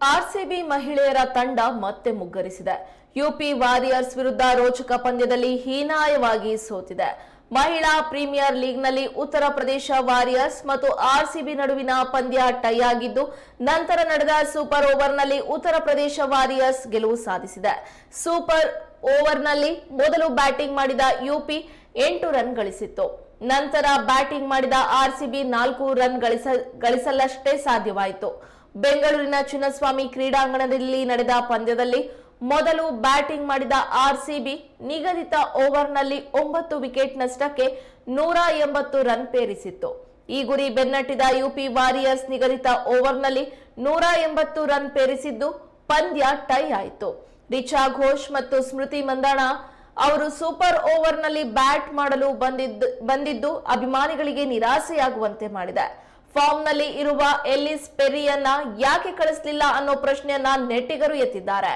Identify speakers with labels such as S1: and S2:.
S1: RCB ಮಹಿಳೆಯರ ತಂಡ ಮತ್ತೆ ಮುಗ್ಗರಿಸಿದೆ. ಯುಪಿ ವಾರಿಯರ್ಸ್ ವಿರುದ್ಧ ರೋಚಕ ಪಂದ್ಯದಲ್ಲಿ ಹೀನಾಯವಾಗಿ ಸೋತಿದೆ. ಮಹಿಳಾ ಪ್ರೀಮಿಯರ್ ಲೀಗ್ನಲ್ಲಿ ಉತ್ತರ ಪ್ರದೇಶ ವಾರಿಯರ್ಸ್ ಮತ್ತು ಆರ್ಸಿಬಿ ನಡುವಿನ ಪಂದ್ಯ ಟೈ ಆಗಿದ್ದು, ನಂತರ ನಡೆದ ಸೂಪರ್ ಓವರ್ನಲ್ಲಿ ಉತ್ತರ ಪ್ರದೇಶ ವಾರಿಯರ್ಸ್ ಗೆಲುವು ಸಾಧಿಸಿದೆ. ಸೂಪರ್ ಓವರ್ನಲ್ಲಿ ಮೊದಲು ಬ್ಯಾಟಿಂಗ್ ಮಾಡಿದ ಯುಪಿ 8 ರನ್ ಗಳಿಸಿತ್ತು. ನಂತರ ಬ್ಯಾಟಿಂಗ್ ಮಾಡಿದ ಆರ್ಸಿಬಿ 4 ರನ್ ಗಳಿಸಲಷ್ಟೇ ಸಾಧ್ಯವಾಯಿತು. ಬೆಂಗಳೂರಿನ ಚಿನ್ನಸ್ವಾಮಿ ಕ್ರೀಡಾಂಗಣದಲ್ಲಿ ನಡೆದ ಪಂದ್ಯದಲ್ಲಿ ಮೊದಲು ಬ್ಯಾಟಿಂಗ್ ಮಾಡಿದ ಆರ್ಸಿಬಿ ನಿಗದಿತ ಓವರ್ನಲ್ಲಿ 9 ವಿಕೆಟ್ ನಷ್ಟಕ್ಕೆ 180 ರನ್ ಪೇರಿಸಿತ್ತು. ಈ ಗುರಿ ಬೆನ್ನಟ್ಟಿದ ಯುಪಿ ವಾರಿಯರ್ಸ್ ನಿಗದಿತ ಓವರ್ನಲ್ಲಿ 180 ರನ್ ಪೇರಿಸಿದ್ದು ಪಂದ್ಯ ಟೈ ಆಯಿತು. ರಿಚಾ ಘೋಷ್ ಮತ್ತು ಸ್ಮೃತಿ ಮಂದಾಣ ಅವರು ಸೂಪರ್ ಓವರ್ನಲ್ಲಿ ಬ್ಯಾಟ್ ಮಾಡಲು ಬಂದಿದ್ದು ಅಭಿಮಾನಿಗಳಿಗೆ ನಿರಾಸೆಯಾಗುವಂತೆ ಮಾಡಿದೆ. ಫಾರ್ಮ್ನಲ್ಲಿ ಇರುವ ಎಲ್ಲಿಸ್ ಪೆರಿಯನ್ನ ಯಾಕೆ ಕಳಿಸಲಿಲ್ಲ ಅನ್ನೋ ಪ್ರಶ್ನೆಯನ್ನ ನೆಟ್ಟಿಗರು ಎತ್ತಿದ್ದಾರೆ.